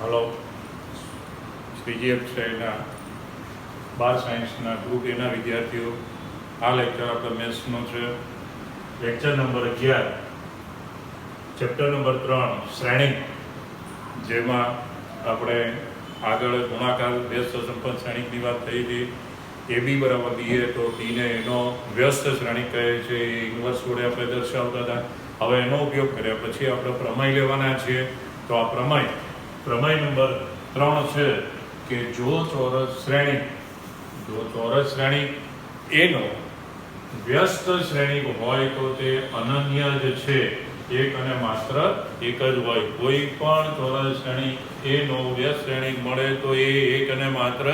Hello, Shriji અક્ષયના 12 સાયન્સના group એના વિદ્યાર્થીઓ, આ લેક્ચર આપણે મેથ્સનો છે. લેક્ચર નંબર 11, ચેપ્ટર નંબર 3 શ્રેણી, જેમાં આપણે આગળ ગુણાકાર વ્યસ્ત સંપન્ન શ્રેણીની વાત થઈ હતી. એ બી બરાબર બીએ તો ટીને એનો વ્યસ્ત શ્રેણી કહે છે, એ ઇન્વર્સ વડે આપણે દર્શાવતા હતા. હવે એનો ઉપયોગ કર્યા પછી આપણે પ્રમેય લેવાના છીએ. તો આ પ્રમેય નંબર 3 છે કે જો ચોરસ શ્રેણી એનો વ્યસ્ત શ્રેણી હોય તો તે અનન્ય જ છે, એક અને માત્ર એક જ હોય. કોઈ પણ ચોરસ શ્રેણી એનો વ્યસ્ત શ્રેણી મળે તો એ એક અને માત્ર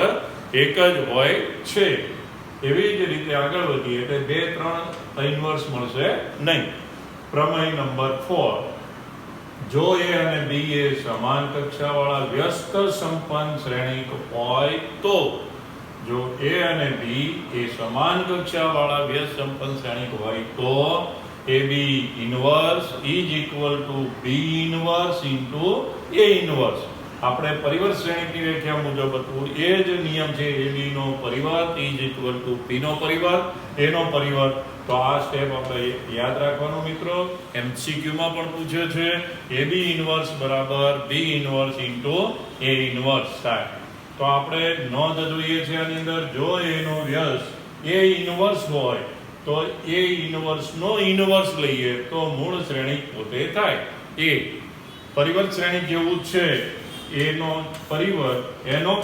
એક જ હોય છે. એવી જ રીતે આગળ વધીએ એટલે 2-3 ઇન્વર્સ મળશે નહીં. પ્રમેય નંબર 4, જો એ અને બી એ સમાન કક્ષાવાળા વ્યસ્ત સંપન્ન શ્રેણીક હોય તો, જો એ અને બી એ સમાન કક્ષાવાળા વ્યસ્ત સંપન્ન શ્રેણીક હોય તો A B inverse is equal to B inverse into A inverse. આપણે પરિવર્ત શ્રેણીકની વ્યાખ્યા મુજબ હતું એ જ નિયમ છે. એ બી નો પરિવર્ત ઇઝ ઇક્વલ ટુ પી નો પરિવર્ત, એ નો પરિવર્ત. તો આ સ્ટેપ આપણે યાદ રાખવાનું મિત્રો. એમસીક્યુમાં પણ પૂછે છે એ બી ઇન્વર્સ બરાબર બી ઇન્વર્સ ઇન્ટુ એ ઇન્વર્સ થાય. તો આપણે નોંધ જોઈએ છે આની અંદર, જો એનો વ્યસ્ત એ ઇન્વર્સ હોય તો એ ઇન્વર્સનો ઇન્વર્સ લઈએ તો મૂળ શ્રેણી પોતે થાય. એ પરિવર્ત શ્રેણી જેવું જ છે. એનો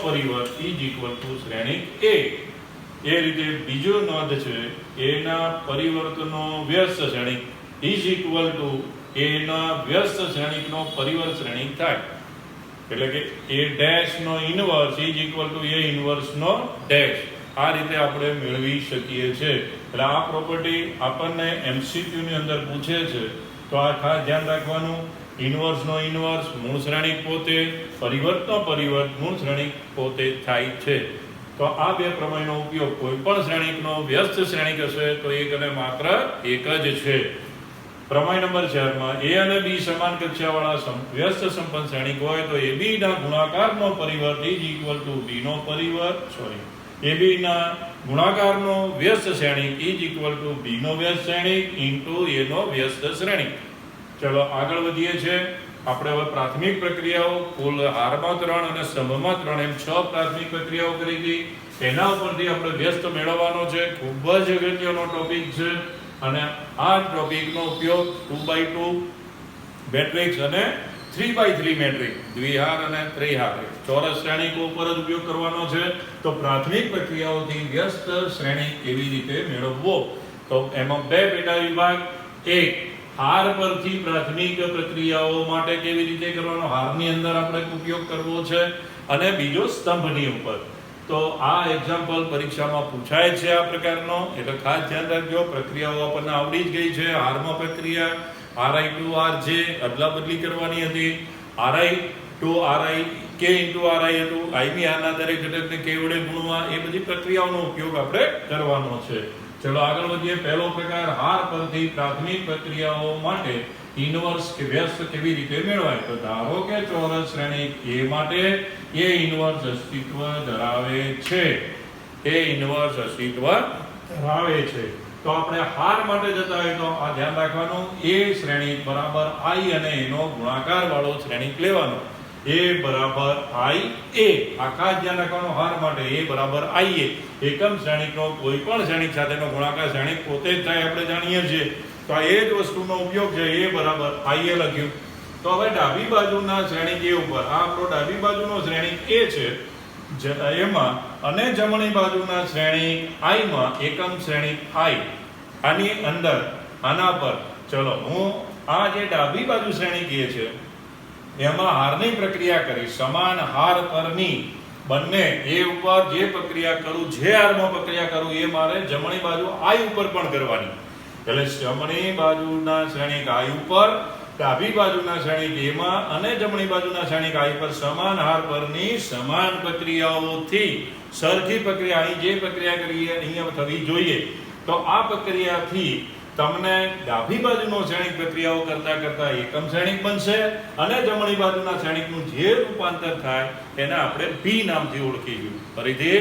પરિવર્ત ઇઝ ઇક્વલ ટુ શ્રેણી એ. એ રીતે બીજો નોંધ છે, એના પરિવર્તનો વ્યસ્ત શ્રેણીક ઇઝ ઇક્વલ ટુ એના વ્યસ્ત શ્રેણીકનો પરિવર્ત શ્રેણીક થાય. એટલે કે એ ડેશ નો inverse is equal to A inverse નો ડેશ. આ રીતે આપણે મેળવી શકીએ છીએ. એટલે આ પ્રોપર્ટી આપણને એમસીક્યુ ની અંદર પૂછે છે તો આ ખાસ ધ્યાન રાખવાનું. ઇન્વર્સ નો ઇન્વર્સ મૂળ શ્રેણીક પોતે, પરિવર્તનો પરિવર્ત મૂળ શ્રેણીક પોતે થાય છે. તો આ બે પ્રમેયનો ઉપયોગ કોઈ પણ શ્રેણીકનો વ્યસ્ત શ્રેણીક હશે તો એક અને માત્ર એક જ છે. પ્રમેય નંબર 4 માં એ અને બી સમાન કક્ષાવાળા વ્યસ્ત સંપન્ન શ્રેણીક હોય તો એ બી ના ગુણાકારનો પરિવર્ત ઇઝ ઇક્વલ ટુ બી નો પરિવર્ત એ બી ના ગુણાકારનો વ્યસ્ત શ્રેણીક ઇઝ ઇક્વલ ટુ બી નો વ્યસ્ત શ્રેણીક ઇન્ટુ એ નો વ્યસ્ત શ્રેણીક. ચલો આગળ વધીએ છીએ. આપણે હવે પ્રાથમિક પ્રક્રિયાઓ કુલ હારમાં 3 અને સ્તંભમાં 3 એમ 6 પ્રાથમિક પ્રક્રિયાઓ કરી હતી. એના ઉપરથી આપણે વ્યસ્ત મેળવવાનો છે. ખૂબ જ અગત્યનો ટોપિક છે અને આ ટોપિકનો ઉપયોગ 2x2 મેટ્રિક્સ અને 3x3 મેટ્રિક્સ, દ્વિહાર અને ત્રિહાર, ચોરસ શ્રેણીકો ઉપર જ ઉપયોગ કરવાનો છે. તો પ્રાથમિક પ્રક્રિયાઓથી વ્યસ્ત શ્રેણી કેવી રીતે મેળવવો, તો એમાં 2 પેટા વિભાગ. એક, હાર પરથી પ્રાથમિક પ્રક્રિયાઓ માટે કેવી રીતે કરવાનો, હારની અંદર આપણે ઉપયોગ કરવો છે. અને બીજો સ્તંભની ઉપર. તો આ એક્ઝામ્પલ પરીક્ષામાં પૂછાય છે આ પ્રકારનો, એટલે ખાસ ધ્યાન રાખજો. પ્રક્રિયાઓ આપણને આવડી જ ગઈ છે. હારમાં પ્રક્રિયા RI to RJ અદલા બદલી કરવાની હતી. RI to RI K into RI હતું. IB આના દરેક ઘટકને K વડે ગુણવા, એ બધી પ્રક્રિયાઓનો ઉપયોગ આપણે કરવાનો છે. ચલો આગળ વધીએ. પહેલો પ્રકાર, હાર પરથી પ્રાથમિક પ્રક્રિયાઓ માટે ઇન્વર્સ કે વ્યસ્ત કેવી રીતે મેળવાય. તો ધારો કે ચોરસ શ્રેણી એ માટે એ ઇન્વર્સ અસ્તિત્વ ધરાવે છે. એ ઇન્વર્સ અસ્તિત્વ ધરાવે છે. તો આપણે હાર માટે જતા હોય તો આ ધ્યાન રાખવાનું, એ શ્રેણી બરાબર I અને એનો ગુણાકાર વાળો શ્રેણીક લેવાનો. એ બરાબર I A. આખા ધ્યાન રાખવાનું હાર માટે. એ બરાબર I A. એકમ શ્રેણીકનો કોઈ પણ શ્રેણીક સાથેનો ગુણાકાર શ્રેણીક પોતે જ થાય, આપણે જાણીએ છીએ. તો આ એ જ વસ્તુનો ઉપયોગ છે. એ બરાબર I A લખ્યું. તો હવે ડાબી બાજુના શ્રેણીક એ ઉપર, આ આપણો ડાબી બાજુનો શ્રેણીક એ છે એમાં, અને જમણી બાજુના શ્રેણીક I માં એકમ શ્રેણીક I. આની અંદર આના પર ચલો હું આ જે ડાબી બાજુ શ્રેણીક એ છે એમાં હારની પ્રક્રિયા કરી. સમાન હાર પરની બંને એ ઉપર જે પ્રક્રિયા કરું, જે હારમાં પ્રક્રિયા કરું, એ મારે જમણી બાજુ I ઉપર પણ કરવાની. એટલે જમણી બાજુના શ્રેણીક I ઉપર, ડાબી બાજુના શ્રેણીક એમાં અને જમણી બાજુના શ્રેણીક I પર સમાન હાર પરની સમાન પ્રક્રિયાઓથી સરખી પ્રક્રિયા, અહીં જે પ્રક્રિયા કરીએ અહીંયા થવી જોઈએ. તો આ પ્રક્રિયાથી તમને ડાબી બાજુનો શ્રેણિક પ્રક્રિયાઓ કરતા કરતા એકમ શ્રેણિક બનશે અને જમણી બાજુના શ્રેણિકનું જે રૂપાંતર થાય એને આપણે બી નામથી ઓળખીશું. ફરીથી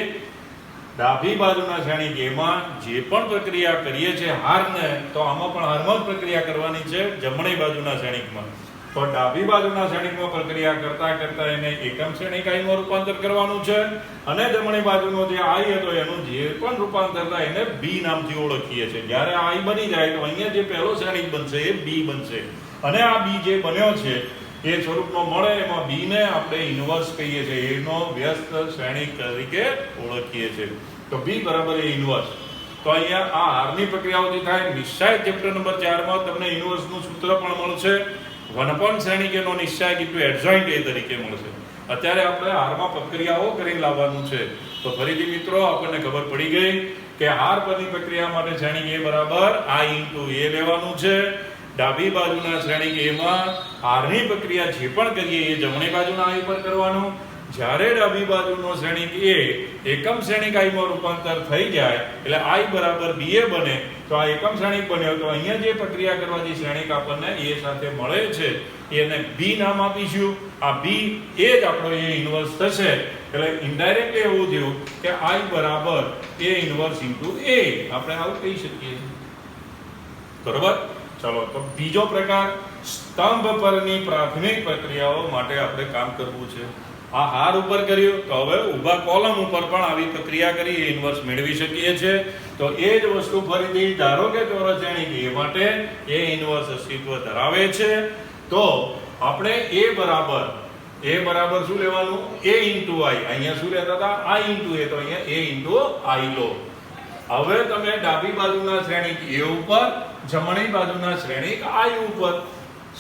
ડાબી બાજુના શ્રેણિક એમાં જે પણ પ્રક્રિયા કરીએ છીએ હારને, તો આમાં પણ હારમાં જ પ્રક્રિયા કરવાની છે જમણી બાજુના શ્રેણિકમાં. તો ડાબી બાજુના શ્રેણિકમાં પ્રક્રિયા કરતા કરતા એને એકમ શ્રેણિક આઈમાં રૂપાંતર કરવાનું છે અને જમણી બાજુનો જે આઈ હતો એનું જે પણ રૂપાંતર થાય એને બી નામથી ઓળખીએ છીએ. જ્યારે આઈ બની જાય તો અહીંયા જે પહેલો શ્રેણિક બનશે એ બી બનશે અને આ બી જે બન્યો છે એ સ્વરૂપનો મળે એમાં બી ને આપણે ઇન્વર્સ કહીએ છીએ, એનો વ્યસ્ત શ્રેણિક તરીકે ઓળખીએ છીએ. તો બી બરાબર એ ઇન્વર્સ. તો અહીંયા આ હારની પ્રક્રિયાઓથી થાય નિશ્ચાયક ચેપ્ટર નંબર 4 માં તમને ઇન્વર્સનું સૂત્ર પણ મળશે. 1 શ્રેણિક એનો નિશ્ચાયક ઇન્ટુ એડજોઇન્ટ એ તરીકે મળશે. અત્યારે આપણે હારમાં પ્રક્રિયાઓ કરીને લાવવાનું છે. તો ફરીથી મિત્રો આપણને ખબર પડી ગઈ કે હાર પરની પ્રક્રિયા માટે શ્રેણિક એ બરાબર i ઇન્ટુ એ લેવાનું છે. ડાબી બાજુના શ્રેણિક એમાં હારની પ્રક્રિયા જે પણ કરીએ એ જમણી બાજુના i પર કરવાનું. જ્યારે ડાબી બાજુનો શ્રેણિક એ એકમ શ્રેણિક i માં રૂપાંતર થઈ જાય એટલે i બરાબર ba બને, તો આ એકમ શ્રેણિક બન્યો. તો અહીંયા જે પ્રક્રિયા કરવાથી શ્રેણિક આપણને એ સાથે મળે છે એને b નામ આપીશું. આ b એ જ આપણો એ ઇન્વર્સ થશે. એટલે ઇનડાયરેક્ટલી એવું થયું કે i બરાબર a ઇન્વર્સ ઇન્ટુ a, આપણે આવું કહી શકીએ. બરોબર. ચલો, તો બીજો પ્રકાર સ્તંભ પરની પ્રાથમિક પ્રક્રિયાઓ માટે આપણે કામ કરવું છે. આ હાર ઉપર કર્યું તો હવે ઊભા કોલમ ઉપર પણ આવી પ્રક્રિયા કરી ઇન્વર્સ મેળવી શકીએ છીએ. તો એ જ વસ્તુ ફરીથી ધારો કે ચોરસ શ્રેણિક એ માટે એ ઇન્વર્સ અસ્તિત્વ ધરાવે છે. તો આપણે એ બરાબર શું લેવાનું? a into i. અહીંયા શું લેતા હતા? i into a. તો અહીંયા a ઇન્ટુ i લો. હવે તમે ડાબી બાજુના શ્રેણિક a ઉપર, જમણી બાજુના શ્રેણિક i ઉપર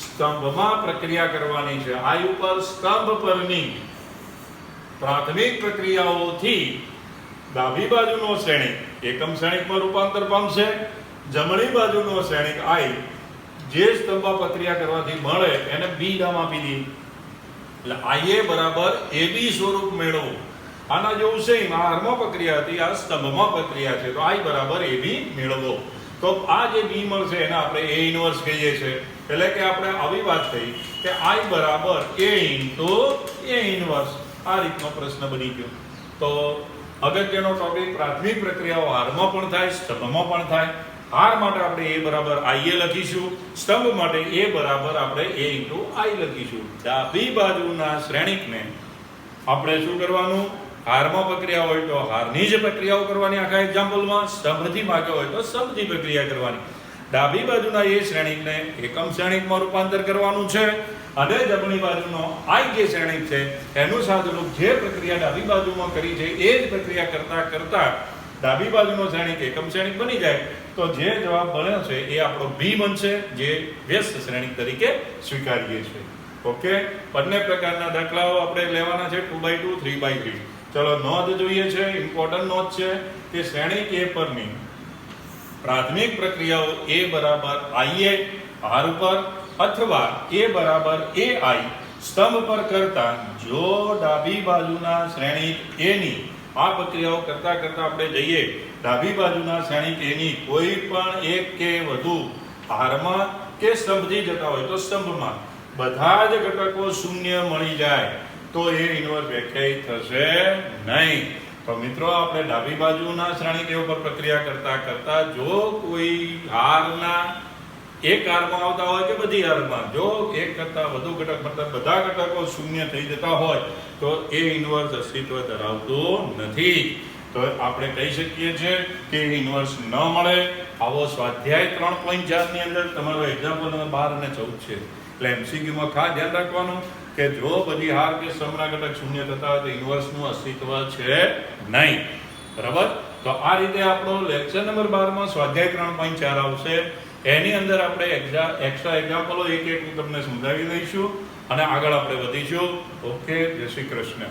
સ્તંભમાં પ્રક્રિયા કરવાની છે. i ઉપર સ્તંભ પરની પ્રાથમિક પ્રક્રિયાઓથી ડાબી બાજુનો શ્રેણિક એકમ શ્રેણિકમાં રૂપાંતર પામશે. જમણી બાજુનો શ્રેણિક i જે સ્તંભમાં પ્રક્રિયા કરવાથી મળે એને b નામ આપી દઈએ. એટલે ia બરાબર ab સ્વરૂપ મેળવો. આના જેવું સેમ આ હારમાં પ્રક્રિયા હતી, આ સ્તંભમાં પ્રક્રિયા છે, તો i બરાબર ab મેળવો. તો આ જે b મળશે એને આપણે a ઇન્વર્સ કહીએ છીએ. એટલે કે આપણે આવી વાત કહી કે i બરાબર a ઇન્ટુ a ઇન્વર્સ. આ રીતનો પ્રશ્ન બની ગયો. તો અગત્યનો ટોપિક પ્રાથમિક પ્રક્રિયાઓ હારમાં પણ થાય, સ્તંભમાં પણ થાય. હાર માટે આપણે a બરાબર ia લખીશું, સ્તંભ માટે a બરાબર આપણે a ઇન્ટુ i લખીશું. ડાબી બાજુના શ્રેણિકને આપણે શું કરવાનું? હારમાં પ્રક્રિયા હોય તો હારની જ પ્રક્રિયાઓ કરવાની આખા એક્ઝામ્પલમાં, સ્તંભથી માગ્યો હોય તો સ્તંભથી પ્રક્રિયા કરવાની. ડાબી બાજુના એ શ્રેણિકને એકમ શ્રેણિકમાં રૂપાંતર કરવાનું છે અને જમણી બાજુનો i જે શ્રેણિક છે એનું સાદુરૂપ જે પ્રક્રિયા ડાબી બાજુમાં કરી છે એ જ પ્રક્રિયા કરતા કરતા ડાબી બાજુનો શ્રેણિક એકમ શ્રેણિક બની જાય તો જે જવાબ બન્યો છે એ આપણો b બનશે, જે વ્યસ્ત શ્રેણિક તરીકે સ્વીકારીએ છીએ. ઓકે. બંને પ્રકારના દાખલાઓ આપણે લેવાના છે 2x2, 3x3. ચલો, નોંધ જોઈએ છે, ઇમ્પોર્ટન્ટ નોંધ છે કે શ્રેણિક a પરની પ્રાથમિક પ્રક્રિયાઓ a બરાબર ia હાર ઉપર અથવા a બરાબર ai સ્તંભ પર કરતા જો ડાબી બાજુના શ્રેણિક a ની આ પ્રક્રિયાઓ કરતા કરતા આપણે જઈએ ડાબી બાજુના શ્રેણિક a ની કોઈ પણ એક કે વધુ હારમાં કે સ્તંભથી જતા હોય તો સ્તંભમાં બધા જ ઘટકો શૂન્ય મળી જાય તો એ ઇન્વર્સ વ્યાખ્યાયિત થશે નહીં. તો મિત્રો આપણે ડાબી બાજુના શ્રેણિક ઉપર પ્રક્રિયા કરતા કરતા જો કોઈ હારના એક હારમાં આવતા હોય કે બધી હારમાં જો એક કરતા વધુ ઘટક મતલબ બધા ઘટકો શૂન્ય થઈ જતા હોય તો એ ઇન્વર્સ અસ્તિત્વ ધરાવતો નથી. તો આપણે કહી શકીએ છીએ કે ઇન્વર્સ ન મળે. આવો સ્વાધ્યાય 3.4 ની અંદર તમારો એક્ઝામ્પલ નંબર 12 અને 14 છે. એટલે એમસીક્યુમાં ખાસ ધ્યાન રાખવાનું કે જો બધી હાર કે સ્તંભના ઘટક શૂન્ય થતા હોય તો ઇન્વર્સનું અસ્તિત્વ છે નહીં. બરાબર. તો આ રીતે આપણો લેક્ચર નંબર 12 માં સ્વાધ્યાય 3.4 આવશે. એની અંદર આપણે એક્સ્ટ્રા એક્ઝામ્પલો એક એક તમને સમજાવી દઈશું અને આગળ આપણે વધીશું. ઓકે. જય શ્રી કૃષ્ણ.